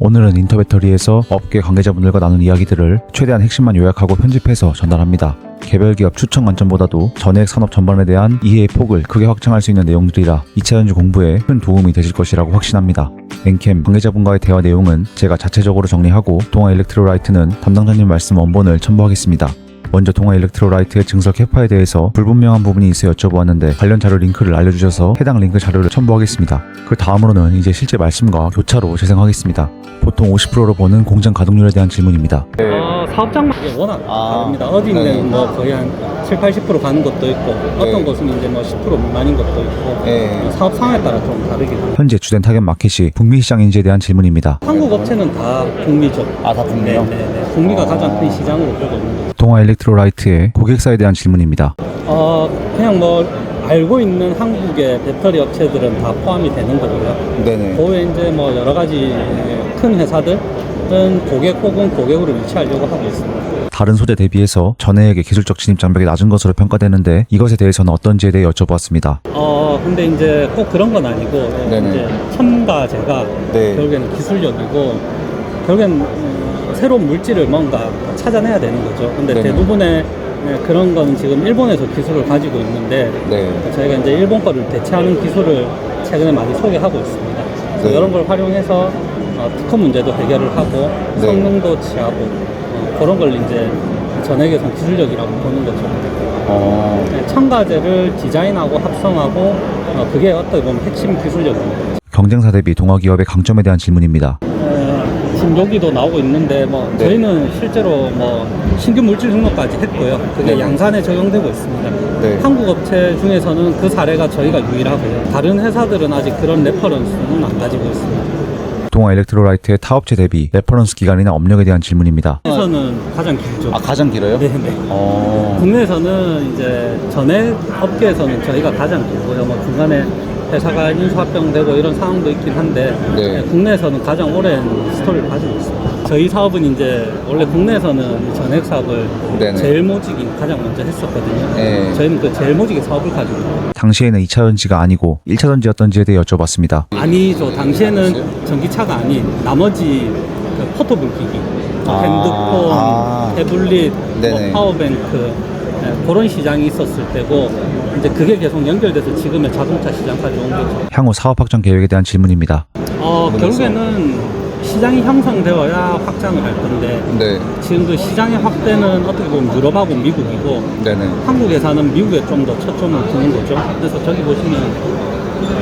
오늘은 인터배터리에서 업계 관계자분들과 나눈 이야기들을 최대한 핵심만 요약하고 편집해서 전달합니다. 개별 기업 추천 관점보다도 전해액 산업 전반에 대한 이해의 폭을 크게 확장할 수 있는 내용들이라 2차 전지 공부에 큰 도움이 되실 것이라고 확신합니다. 엔캠 관계자분과의 대화 내용은 제가 자체적으로 정리하고 동아일렉트로라이트는 담당자님 말씀 원본을 첨부하겠습니다. 먼저 동아일렉트로라이트의 증설 캐파에 대해서 불분명한 부분이 있어 여쭤보았는데 관련 자료 링크를 알려주셔서 해당 링크 자료를 첨부하겠습니다. 그 다음으로는 이제 실제 말씀과 교차로 재생하겠습니다. 보통 50%로 보는 공장 가동률에 대한 질문입니다. 사업장만 워낙 다릅니다. 어디 있는 뭐 거의 한 7-80% 가는 것도 있고 어떤 곳은 이제 뭐 10% 미만인 것도 있고 사업 상황에 따라 좀 다르긴 합니다. 현재 주된 타겟 마켓이 북미 시장인지에 대한 질문입니다. 한국 업체는 다 북미죠. 다 북미요? 네. 북미가 가장 큰 시장으로 보고 있는 거죠. 동아일렉트로라이트의 고객사에 대한 질문입니다. 그냥 뭐 알고 있는 한국의 배터리 업체들은 다 포함이 되는 거고요. 네네. 그 외에 이제 뭐 여러 가지 큰 회사들은 고객 혹은 고객으로 위치하려고 하고 있습니다. 다른 소재 대비해서 전해액의 기술적 진입 장벽이 낮은 것으로 평가되는데 이것에 대해서는 어떤지에 대해 여쭤보았습니다. 근데 이제 꼭 그런 건 아니고 이제 첨가제가 결국에는 기술력이고 결국엔 새로운 물질을 뭔가 찾아내야 되는 거죠. 근데 대부분의 그런 건 지금 일본에서 기술을 가지고 있는데 저희가 이제 일본 거를 대체하는 기술을 최근에 많이 소개하고 있습니다. 그래서 이런 걸 활용해서 특허 문제도 해결을 하고 성능도 취하고 그런 걸 이제 전액에서 기술력이라고 보는 거죠. 첨가제를 디자인하고 합성하고 그게 어떻게 보면 핵심 기술력입니다. 경쟁사 대비 동아기업의 강점에 대한 질문입니다. 지금 여기도 나오고 있는데 저희는 실제로 뭐 신규 물질 등록까지 했고요. 그게 양산에 적용되고 있습니다. 한국 업체 중에서는 그 사례가 저희가 유일하고요. 다른 회사들은 아직 그런 레퍼런스는 안 가지고 있습니다. 동아일렉트로라이트의 타업체 대비 레퍼런스 기간이나 업력에 대한 질문입니다. 국내에서는 가장 길죠. 가장 길어요? 네네. 국내에서는 이제 전액 업계에서는 저희가 가장 길고요. 뭐 중간에 회사가 인수합병되고 이런 상황도 있긴 한데 국내에서는 가장 오랜 스토리를 가지고 있습니다. 저희 사업은 이제 원래 국내에서는 전액 사업을 제일모직이 가장 먼저 했었거든요. 저희는 그 제일모직의 사업을 가지고 있습니다. 당시에는 2차 전지가 아니고 1차 전지였던지에 대해 여쭤봤습니다. 아니죠. 당시에는 전기차가 아닌 나머지 그 포토불기기, 핸드폰, 태블릿, 뭐 파워뱅크 그런 시장이 있었을 때고 이제 그게 계속 연결돼서 지금의 자동차 시장까지 온 거죠. 향후 사업 확장 계획에 대한 질문입니다. 결국에는 시장이 형성되어야 확장을 할 건데 지금 그 시장의 확대는 어떻게 보면 유럽하고 미국이고 한국에서는 미국에 좀 더 초점을 두는 거죠. 그래서 저기 보시면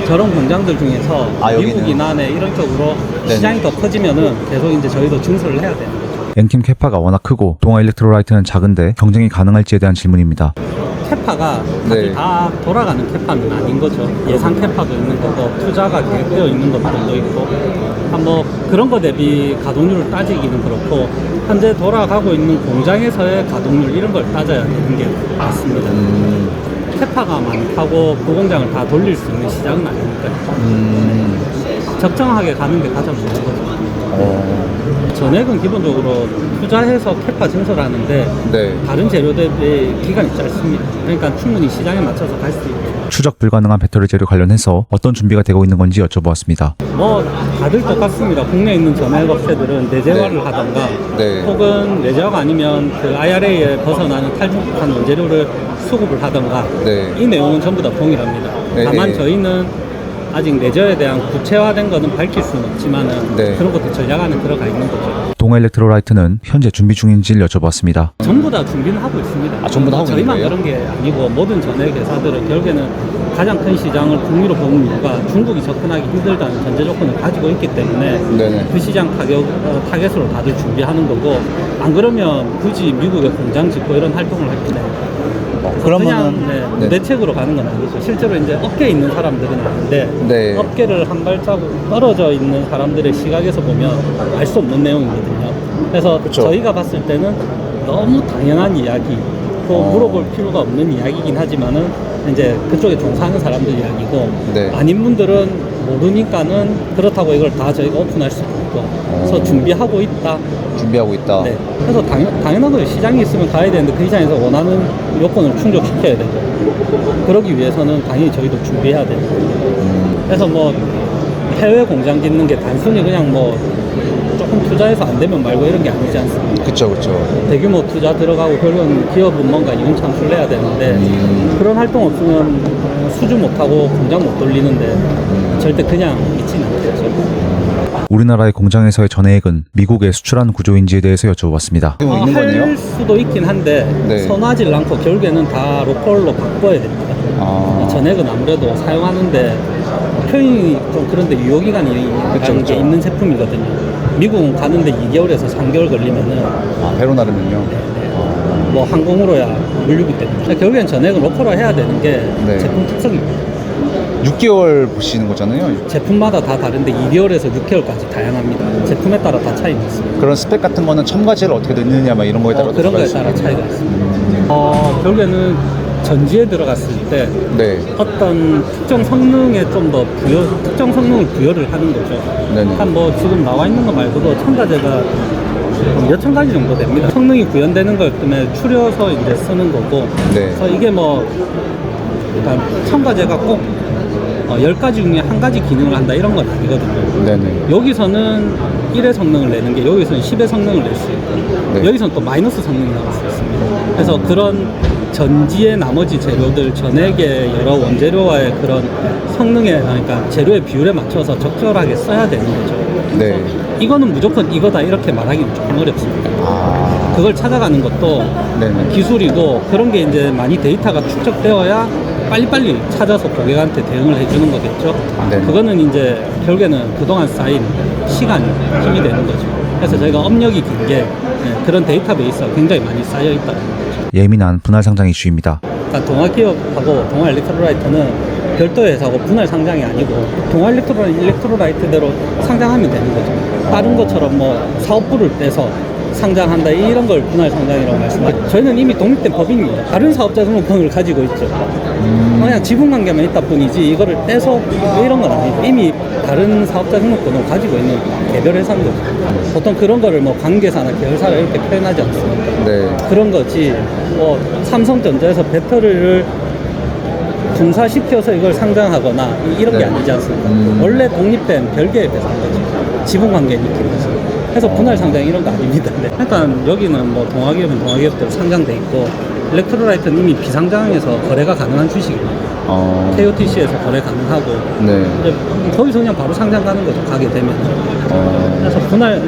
저런 공장들 중에서 미국이나 이런 쪽으로 시장이 더 커지면은 계속 이제 저희도 증설을 해야 되는 거죠. 엔캠 캐파가 워낙 크고 동아일렉트로라이트는 작은데 경쟁이 가능할지에 대한 질문입니다. 캐파가 다 돌아가는 캐파는 아닌 거죠. 예상 캐파도 있는 거고 투자가 계획되어 있는 것들도 있고 뭐 그런 거 대비 가동률을 따지기는 그렇고 현재 돌아가고 있는 공장에서의 가동률 이런 걸 따져야 되는 게 맞습니다. 캐파가 많다고 그 공장을 다 돌릴 수 있는 시장은 아니니까요. 적정하게 가는 게 가장 좋은 거죠. 전액은 기본적으로 투자해서 캐파 증설하는데 다른 재료 대비 기간이 짧습니다. 그러니까 충분히 시장에 맞춰서 갈 수 있죠. 추적 불가능한 배터리 재료 관련해서 어떤 준비가 되고 있는 건지 여쭤보았습니다. 뭐 다들 똑같습니다. 국내에 있는 전액 업체들은 내재화를 하던가 혹은 내재화가 아니면 그 IRA에 벗어나는 탈중국한 원재료를 수급을 하던가 이 내용은 전부 다 동일합니다. 다만 저희는 아직 내재화에 대한 구체화된 거는 밝힐 수는 없지만은 그런 것도 전략 안에 들어가 있는 거죠. 동아일렉트로라이트는 현재 준비 중인지를 여쭤봤습니다. 전부 다 준비는 하고 있습니다. 전부 다 하고 있는 저희만 거예요? 그런 게 아니고 모든 전액 회사들은 결국에는 가장 큰 시장을 북미로 보는 이유가 중국이 접근하기 힘들다는 전제 조건을 가지고 있기 때문에 그 시장 타겟으로 다들 준비하는 거고 안 그러면 굳이 미국에 공장 짓고 이런 활동을 할 텐데 그냥 무대책으로 가는 건 아니죠. 실제로 이제 업계에 있는 사람들은 아는데 업계를 한 발자국 떨어져 있는 사람들의 시각에서 보면 알 수 없는 내용이거든요. 그래서 저희가 봤을 때는 너무 당연한 이야기, 물어볼 필요가 없는 이야기이긴 하지만은 이제 그쪽에 종사하는 사람들 이야기고 아닌 분들은 모르니까는 그렇다고 이걸 다 저희가 오픈할 수 없고 그래서 준비하고 있다. 그래서 당연한 거예요. 시장이 있으면 가야 되는데 그 시장에서 원하는 요건을 충족시켜야 되고 그러기 위해서는 당연히 저희도 준비해야 되고 그래서 뭐 해외 공장 짓는 게 단순히 그냥 뭐 큰 투자해서 안 되면 말고 이런 게 아니지 않습니까? 그쵸. 대규모 투자 들어가고 결국은 기업은 뭔가 이윤 창출해야 되는데 그런 활동 없으면 수주 못하고 공장 못 돌리는데 절대 그냥 있지는 않겠죠. 우리나라의 공장에서의 전해액은 미국에 수출하는 구조인지에 대해서 여쭤봤습니다. 있는 거네요? 할 수도 있긴 한데 네. 선호하지 않고 결국에는 다 로컬로 바꿔야 됩니다. 전액은 아무래도 사용하는데 표현이 좀 그런데 유효기간이라는 게 있는 제품이거든요. 미국은 가는데 2개월에서 3개월 걸리면은 배로 나르면요? 뭐 항공으로야 물류기 때문에 결국엔 전액은 로컬화 해야 되는 게 네. 제품 특성입니다. 6개월 보시는 거잖아요. 제품마다 다 다른데 2개월에서 6개월까지 다양합니다. 제품에 따라 다 차이가 있습니다. 그런 스펙 같은 거는 첨가제를 어떻게 넣느냐 막 이런 거에 따라 그런 거에 따라 차이가 있습니다. 결국에는 전지에 들어갔을 때 네. 어떤 특정 성능에 좀 더 특정 성능을 부여를 하는 거죠. 네네. 한 뭐 지금 나와 있는 거 말고도 첨가제가 몇천 가지 정도 됩니다. 성능이 구현되는 것 때문에 추려서 이제 쓰는 거고. 네. 그래서 이게 뭐 일단 첨가제가 꼭 10가지 중에 한 가지 기능을 한다 이런 건 아니거든요. 네네. 여기서는 1의 성능을 내는 게 여기서는 10의 성능을 낼 수 있고 네. 여기서는 또 마이너스 성능이 나올 수 있습니다. 그래서 그런 전지의 나머지 재료들 전액의 여러 원재료와의 그런 성능에 그러니까 재료의 비율에 맞춰서 적절하게 써야 되는 거죠. 네. 이거는 무조건 이거다 이렇게 말하기는 조금 어렵습니다. 그걸 찾아가는 것도 네네. 기술이고 그런 게 이제 많이 데이터가 축적되어야 빨리빨리 찾아서 고객한테 대응을 해주는 거겠죠. 네. 그거는 이제 결국에는 그동안 쌓인 시간이 힘이 되는 거죠. 그래서 저희가 업력이 긴 게 그런 데이터베이스가 굉장히 많이 쌓여 있다는 거죠. 예민한 분할 상장 이슈입니다. 그러니까 동아기업하고 동아일렉트로라이트는 별도의 회사고 분할 상장이 아니고 동아일렉트로라이트대로 상장하면 되는 거죠. 다른 것처럼 뭐 사업부를 떼서 상장한다 이런 걸 분할 상장이라고 말씀하죠. 저희는 이미 독립된 법인입니다. 다른 사업자 등록번호를 가지고 있죠. 그냥 지분관계만 있다 뿐이지 이거를 떼서 이런 건 아니고 이미 다른 사업자 등록번호를 가지고 있는 개별 회사인 거죠. 보통 그런 거를 뭐 관계사나 계열사라 이렇게 표현하지 않습니까? 네. 그런 거지 뭐 삼성전자에서 배터리를 분사시켜서 이걸 상장하거나 이런 게 네. 아니지 않습니까? 원래 독립된 별개의 회사인 거죠. 지분관계는 있긴 하죠. 그래서 분할 상장 이런 거 아닙니다. 네. 일단 여기는 뭐 동아기업은 동아기업대로 상장돼 있고 일렉트로라이트는 이미 비상장에서 거래가 가능한 주식입니다. KOTC에서 거래 가능하고 네. 이제 거기서 그냥 바로 상장 가는 거죠. 가게 되면. 그래서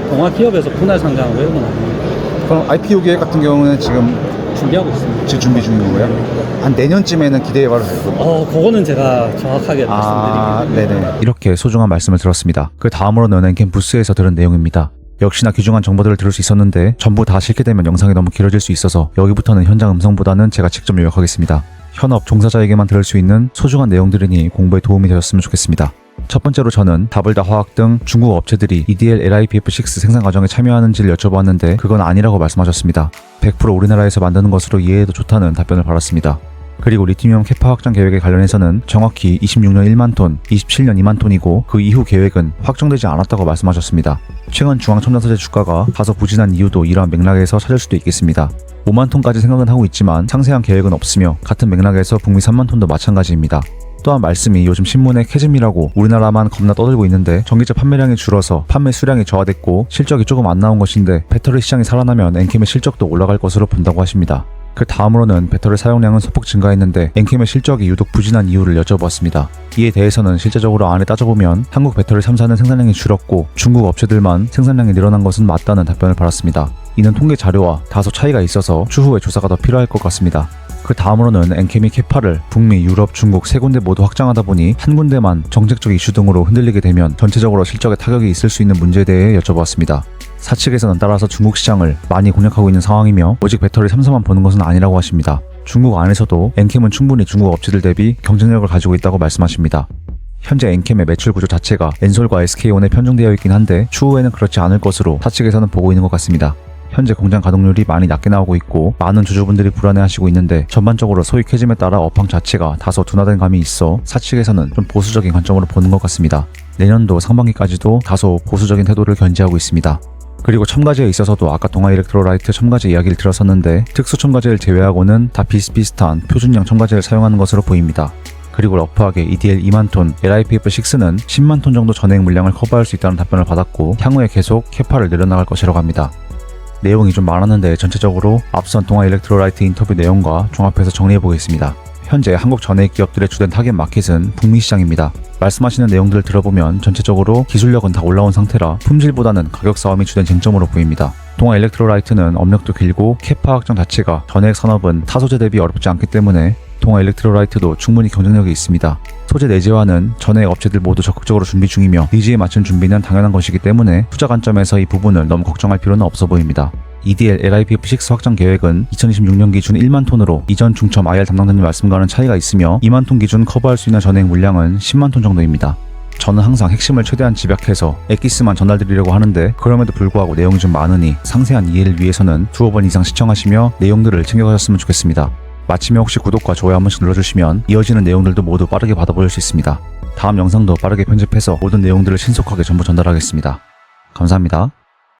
동아기업에서 분할 상장하고 이런 건 아닙니다. 그럼 IPO 계획 같은 경우는 지금 준비하고 있습니다. 지금 준비 중인 거고요? 한 내년쯤에는 기대해봐도 될 거고. 그거는 제가 정확하게 말씀드리겠습니다. 네네. 이렇게 소중한 말씀을 들었습니다. 그 다음으로는 엔캠 부스에서 들은 내용입니다. 역시나 귀중한 정보들을 들을 수 있었는데 전부 다 실게 되면 영상이 너무 길어질 수 있어서 여기부터는 현장 음성보다는 제가 직접 요약하겠습니다. 현업 종사자에게만 들을 수 있는 소중한 내용들이니 공부에 도움이 되었으면 좋겠습니다. 첫 번째로 저는 다블다 화학 등 중국 업체들이 EDL LiPF6 생산 과정에 참여하는지를 여쭤보았는데 그건 아니라고 말씀하셨습니다. 100% 우리나라에서 만드는 것으로 이해해도 좋다는 답변을 받았습니다. 그리고 리튬이온 캐파 확장 계획에 관련해서는 정확히 26년 1만 톤, 27년 2만 톤이고 그 이후 계획은 확정되지 않았다고 말씀하셨습니다. 최근 중앙첨단소재 주가가 다소 부진한 이유도 이러한 맥락에서 찾을 수도 있겠습니다. 5만 톤까지 생각은 하고 있지만 상세한 계획은 없으며 같은 맥락에서 북미 3만 톤도 마찬가지입니다. 또한 말씀이 요즘 신문에 캐즘이라고 우리나라만 겁나 떠들고 있는데 전기차 판매량이 줄어서 판매 수량이 저하됐고 실적이 조금 안 나온 것인데 배터리 시장이 살아나면 엔캠의 실적도 올라갈 것으로 본다고 하십니다. 그 다음으로는 배터리 사용량은 소폭 증가했는데 엔캠의 실적이 유독 부진한 이유를 여쭤보았습니다. 이에 대해서는 실제적으로 안에 따져보면 한국 배터리 3사는 생산량이 줄었고 중국 업체들만 생산량이 늘어난 것은 맞다는 답변을 받았습니다. 이는 통계 자료와 다소 차이가 있어서 추후에 조사가 더 필요할 것 같습니다. 그 다음으로는 엔캠이 캐파를 북미, 유럽, 중국 세 군데 모두 확장하다 보니 한 군데만 정책적 이슈 등으로 흔들리게 되면 전체적으로 실적에 타격이 있을 수 있는 문제에 대해 여쭤보았습니다. 사측에서는 따라서 중국 시장을 많이 공략하고 있는 상황이며 오직 배터리 3사만 보는 것은 아니라고 하십니다. 중국 안에서도 엔캠은 충분히 중국 업체들 대비 경쟁력을 가지고 있다고 말씀하십니다. 현재 엔캠의 매출 구조 자체가 엔솔과 SK온에 편중되어 있긴 한데 추후에는 그렇지 않을 것으로 사측에서는 보고 있는 것 같습니다. 현재 공장 가동률이 많이 낮게 나오고 있고 많은 주주분들이 불안해하시고 있는데 전반적으로 소위 캐즘에 따라 업황 자체가 다소 둔화된 감이 있어 사측에서는 좀 보수적인 관점으로 보는 것 같습니다. 내년도 상반기까지도 다소 보수적인 태도를 견지하고 있습니다. 그리고 첨가제에 있어서도 아까 동아일렉트로라이트 첨가제 이야기를 들었었는데 특수 첨가제를 제외하고는 다 비슷비슷한 표준형 첨가제를 사용하는 것으로 보입니다. 그리고 러프하게 EDL 2만 톤, LiPF6는 10만 톤 정도 전해액 물량을 커버할 수 있다는 답변을 받았고 향후에 계속 캐파를 늘려나갈 것이라고 합니다. 내용이 좀 많았는데 전체적으로 앞선 동아 일렉트로라이트 인터뷰 내용과 종합해서 정리해보겠습니다. 현재 한국 전해액 기업들의 주된 타겟 마켓은 북미 시장입니다. 말씀하시는 내용들을 들어보면 전체적으로 기술력은 다 올라온 상태라 품질보다는 가격 싸움이 주된 쟁점으로 보입니다. 동아 일렉트로라이트는 업력도 길고 캐파 확장 자체가 전해액 산업은 타 소재 대비 어렵지 않기 때문에 동아 일렉트로라이트도 충분히 경쟁력이 있습니다. 소재 내재화는 전해액 업체들 모두 적극적으로 준비 중이며 니즈에 맞춘 준비는 당연한 것이기 때문에 투자 관점에서 이 부분을 너무 걱정할 필요는 없어 보입니다. EDL LiPF6 확장 계획은 2026년 기준 1만 톤으로 이전 중첨 IR 담당자님 말씀과는 차이가 있으며 2만 톤 기준 커버할 수 있는 전해액 물량은 10만 톤 정도입니다. 저는 항상 핵심을 최대한 집약해서 엑기스만 전달드리려고 하는데 그럼에도 불구하고 내용이 좀 많으니 상세한 이해를 위해서는 두어 번 이상 시청하시며 내용들을 챙겨가셨으면 좋겠습니다. 마치면 혹시 구독과 좋아요 한 번씩 눌러주시면 이어지는 내용들도 모두 빠르게 받아보실 수 있습니다. 다음 영상도 빠르게 편집해서 모든 내용들을 신속하게 전부 전달하겠습니다. 감사합니다.